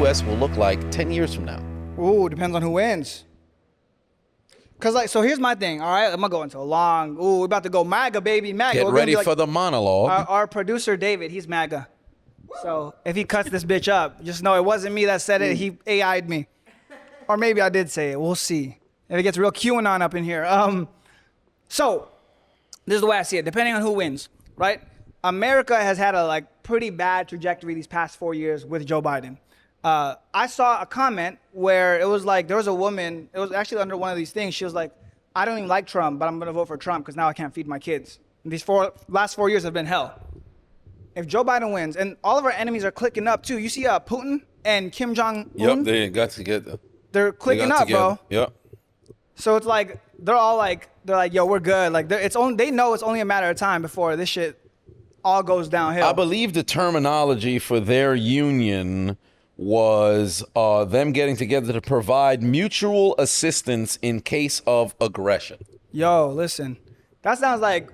U.S. will look like 10 years from now? Ooh, depends on who wins. Cause like, so here's my thing. All right, I'm gonna go into a long. Ooh, we're about to go MAGA, baby, MAGA. Get We're gonna ready be like, for the monologue. Our producer David, he's MAGA. So if he cuts this bitch up, just know it wasn't me that said it. He AI'd me, or maybe I did say it. We'll see. If it gets real QAnon up in here. So this is the way I see it. Depending on who wins, right? America has had a like pretty bad trajectory these past 4 years with Joe Biden. I saw a comment where it was like, there was a woman, it was actually under one of these things. She was like, I don't even like Trump, but I'm going to vote for Trump because now I can't feed my kids. And these last 4 years have been hell. If Joe Biden wins, and all of our enemies are clicking up too. You see Putin and Kim Jong-un? Yep, they got together. They're clicking up, bro. Yep. So it's like, they're like, yo, we're good. Like, they know it's only a matter of time before this shit all goes downhill. I believe the terminology for their union was them getting together to provide mutual assistance in case of aggression. Yo, listen, that sounds like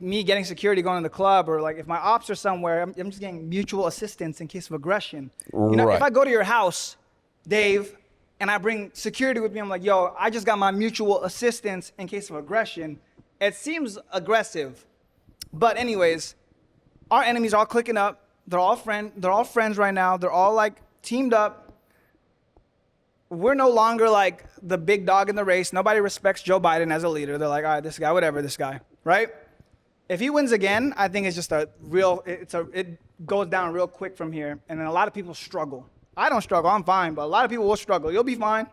me getting security going to the club, or like if my ops are somewhere, I'm just getting mutual assistance in case of aggression. You know, Right. if I go to your house, Dave, and I bring security with me, I'm like, yo, I just got my mutual assistance in case of aggression. It seems aggressive, but anyways, our enemies are all clicking up. They're all friends right now. They're all like teamed up. We're no longer like the big dog in the race. Nobody respects Joe Biden as a leader. They're like, all right, this guy, whatever, this guy, right? If he wins again, I think it's just it goes down real quick from here. And then a lot of people struggle. I don't struggle, I'm fine, but a lot of people will struggle. You'll be fine.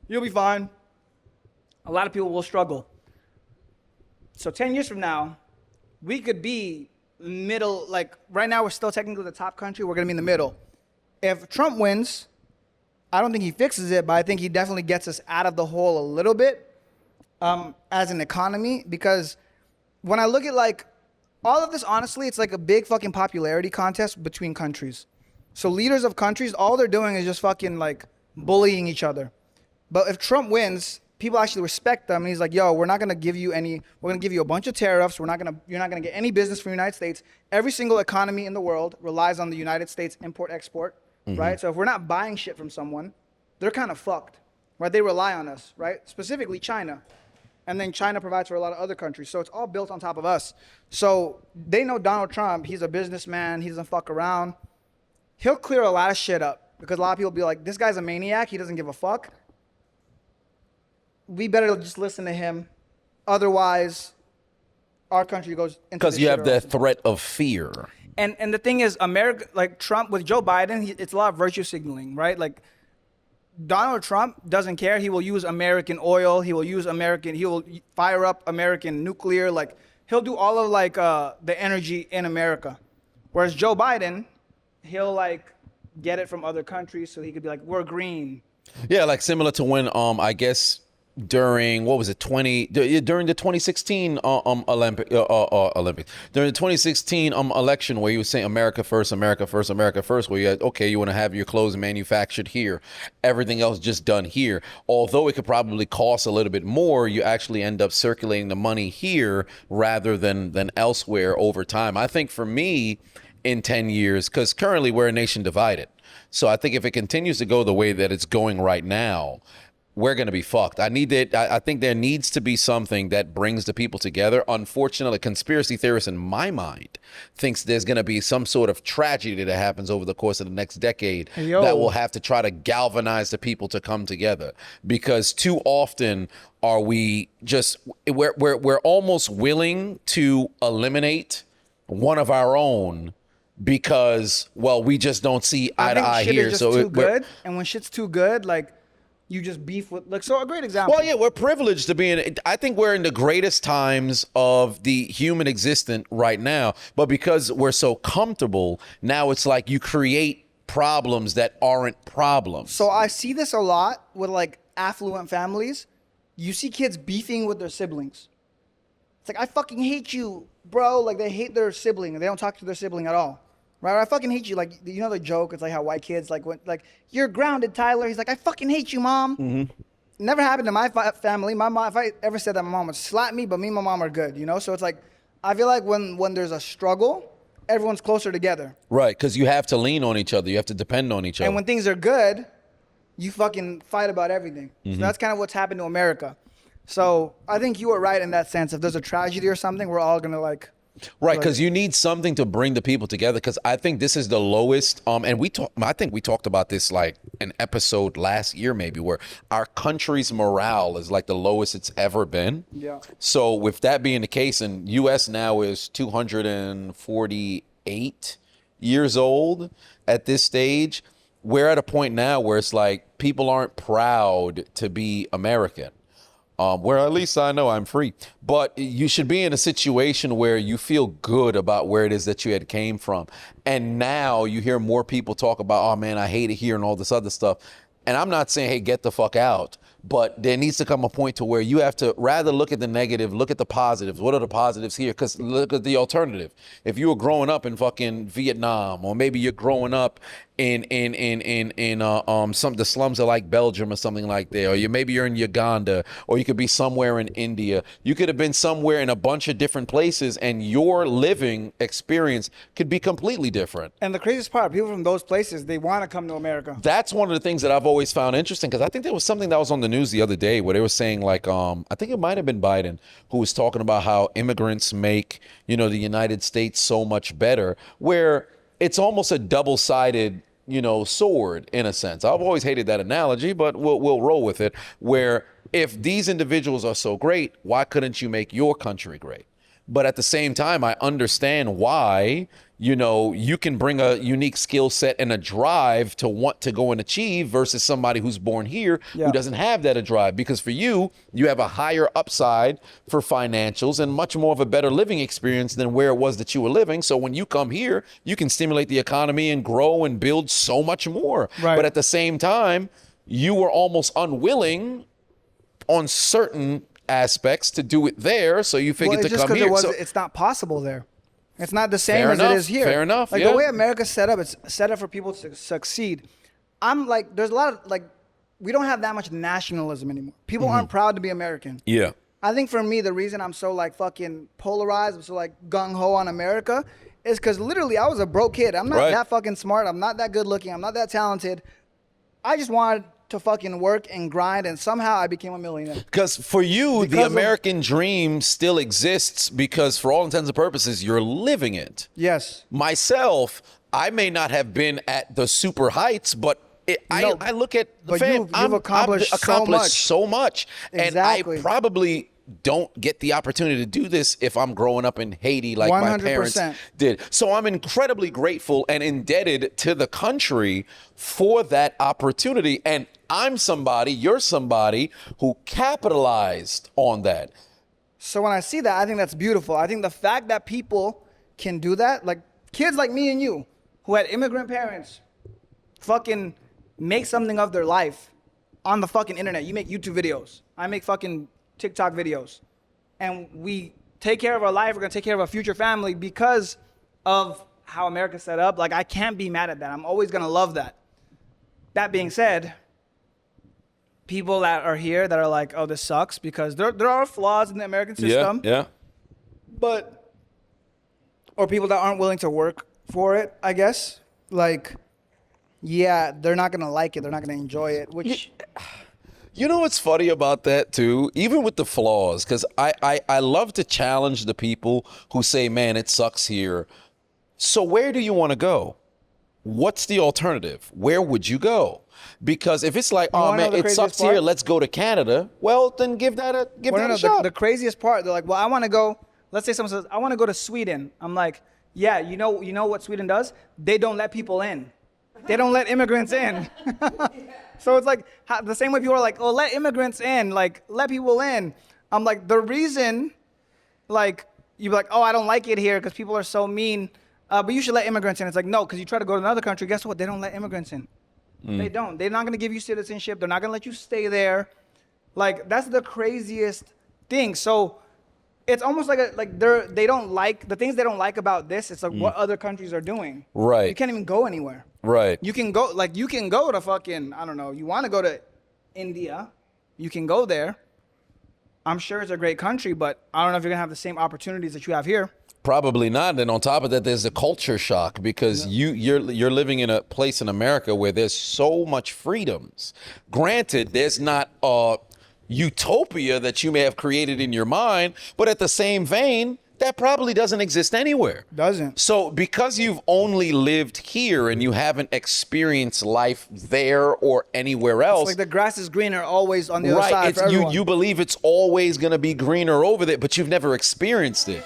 You'll be fine. A lot of people will struggle. So 10 years from now, we could be middle, like right now we're still technically the top country, we're gonna be in the middle. If Trump wins, I don't think he fixes it, but I think he definitely gets us out of the hole a little bit as an economy, because when I look at like all of this, honestly, it's like a big fucking popularity contest between countries. So leaders of countries, all they're doing is just fucking like bullying each other. But if Trump wins, people actually respect them, and he's like, yo, we're not gonna give you any, we're gonna give you a bunch of tariffs, you're not gonna get any business from the United States. Every single economy in the world relies on the United States import-export, right? So if we're not buying shit from someone, they're kind of fucked, right? They rely on us, right? Specifically China. And then China provides for a lot of other countries. So it's all built on top of us. So they know Donald Trump, he's a businessman, he doesn't fuck around. He'll clear a lot of shit up, because a lot of people be like, this guy's a maniac, he doesn't give a fuck. We better just listen to him. Otherwise, our country goes into Because you have the threat of fear. And the thing is, America, like Trump with Joe Biden, it's a lot of virtue signaling, right? Like Donald Trump doesn't care. He will use American oil. He will fire up American nuclear. Like he'll do all of like the energy in America. Whereas Joe Biden, he'll like get it from other countries, so he could be like, we're green. Yeah, like similar to when I guess during during the 2016 Olympics, during the 2016 election, where you were saying America first, America first, America first, where you had, okay, you want to have your clothes manufactured here, everything else just done here. Although it could probably cost a little bit more, you actually end up circulating the money here rather than elsewhere over time. I think for me, in 10 years, because currently we're a nation divided. So I think if it continues to go the way that it's going right now, we're going to be fucked. I think there needs to be something that brings the people together. Unfortunately, conspiracy theorists in my mind thinks there's going to be some sort of tragedy that happens over the course of the next decade that will have to try to galvanize the people to come together. Because too often are we just, we're almost willing to eliminate one of our own because, well, we just don't see eye to eye here. So too good, and when shit's too good, like you just beef with, like, so a great example. Well, yeah, we're privileged to be in, I think we're in the greatest times of the human existence right now, but because we're so comfortable, now it's like you create problems that aren't problems. So I see this a lot with like affluent families. You see kids beefing with their siblings. It's like, I fucking hate you, bro. Like they hate their sibling. They don't talk to their sibling at all. Right? I fucking hate you. Like, you know the joke? It's like how white kids, like, when, like, you're grounded, Tyler. He's like, I fucking hate you, Mom. Mm-hmm. Never happened to my family. My mom, if I ever said that, my mom would slap me, but me and my mom are good, you know? So it's like, I feel like when there's a struggle, everyone's closer together. Right, because you have to lean on each other. You have to depend on each other. And when things are good, you fucking fight about everything. So that's kind of what's happened to America. So I think you were right in that sense. If there's a tragedy or something, we're all gonna like. Right, because you need something to bring the people together. Because I think this is the lowest. And I think we talked about this like an episode last year, maybe, where our country's morale is like the lowest it's ever been. Yeah. So with that being the case, and U.S. now is 248 years old at this stage, we're at a point now where it's like people aren't proud to be American. Where at least I know I'm free. But you should be in a situation where you feel good about where it is that you had came from. And now you hear more people talk about, oh man, I hate it here and all this other stuff. And I'm not saying, hey, get the fuck out. But there needs to come a point to where you have to rather look at the negative, look at the positives. What are the positives here? Because look at the alternative. If you were growing up in fucking Vietnam, or maybe you're growing up in some the slums of like Belgium or something like that, or maybe you're in Uganda, or you could be somewhere in India. You could have been somewhere in a bunch of different places, and your living experience could be completely different. And the craziest part, people from those places, they want to come to America. That's one of the things that I've always found interesting, because I think there was something that was on the news the other day where they were saying like, I think it might have been Biden who was talking about how immigrants make, the United States so much better, where it's almost a double-sided, sword in a sense. I've always hated that analogy, but we'll roll with it, where if these individuals are so great, why couldn't you make your country great? But at the same time, I understand why, you can bring a unique skill set and a drive to want to go and achieve versus somebody who's born here who doesn't have that drive. Because for you have a higher upside for financials and much more of a better living experience than where it was that you were living. So when you come here, you can stimulate the economy and grow and build so much more. Right. But at the same time, you were almost unwilling on certain aspects to do it there, so you figured to come here. It's not possible there. It's not the same Fair as enough, it is here. fair enough, Like yeah. the way America's set up, it's set up for people to succeed. I'm like, there's a lot of like, we don't have that much nationalism anymore. People aren't proud to be American. Yeah. I think for me, the reason I'm so like fucking polarized, I'm so like gung ho on America, is because literally I was a broke kid. I'm not that fucking smart. I'm not that good looking. I'm not that talented. I just wanted to fucking work and grind, and somehow I became a millionaire. Because for you, the American dream still exists because for all intents and purposes, you're living it. Yes. Myself, I may not have been at the super heights, but I look at the but fam. you've accomplished so much. Exactly. And I probably don't get the opportunity to do this if I'm growing up in Haiti like 100%. My parents did. So I'm incredibly grateful and indebted to the country for that opportunity. And you're somebody who capitalized on that. So when I see that, I think that's beautiful. I think the fact that people can do that, like kids like me and you, who had immigrant parents, fucking make something of their life on the fucking internet. You make YouTube videos. I make fucking TikTok videos. And we take care of our life. We're going to take care of our future family because of how America's set up. Like, I can't be mad at that. I'm always going to love that. That being said, people that are here that are like, oh, this sucks, because there are flaws in the American system. Yeah. But, or people that aren't willing to work for it, I guess. Like, yeah, they're not going to like it. They're not going to enjoy it, which... You know what's funny about that too? Even with the flaws, because I love to challenge the people who say, man, it sucks here. So where do you want to go? What's the alternative? Where would you go? Because if it's like, oh man, it sucks here, let's go to Canada. Well, then give that a shot. The craziest part, they're like, well, I want to go. Let's say someone says, I want to go to Sweden. I'm like, yeah, you know what Sweden does? They don't let people in. They don't let immigrants in. So it's like the same way people are like, oh, let immigrants in, like let people in. I'm like, the reason, like, you're like, oh, I don't like it here because people are so mean, but you should let immigrants in. It's like, no, because you try to go to another country, guess what? They don't let immigrants in. They don't. They're not going to give you citizenship. They're not going to let you stay there. Like, that's the craziest thing. So it's almost like they don't like the things they don't like about this. It's like what other countries are doing. Right. You can't even go anywhere. Right. You can go to fucking, I don't know, you want to go to India, you can go there. I'm sure it's a great country, but I don't know if you're going to have the same opportunities that you have here. Probably not. And on top of that, there's a culture shock because you're living in a place in America where there's so much freedoms. Granted, there's not a utopia that you may have created in your mind, but at the same vein, that probably doesn't exist anywhere. Doesn't. So because you've only lived here and you haven't experienced life there or anywhere else. It's like the grass is greener always on the other Right, side it's, for everyone. you believe it's always going to be greener over there, but you've never experienced it.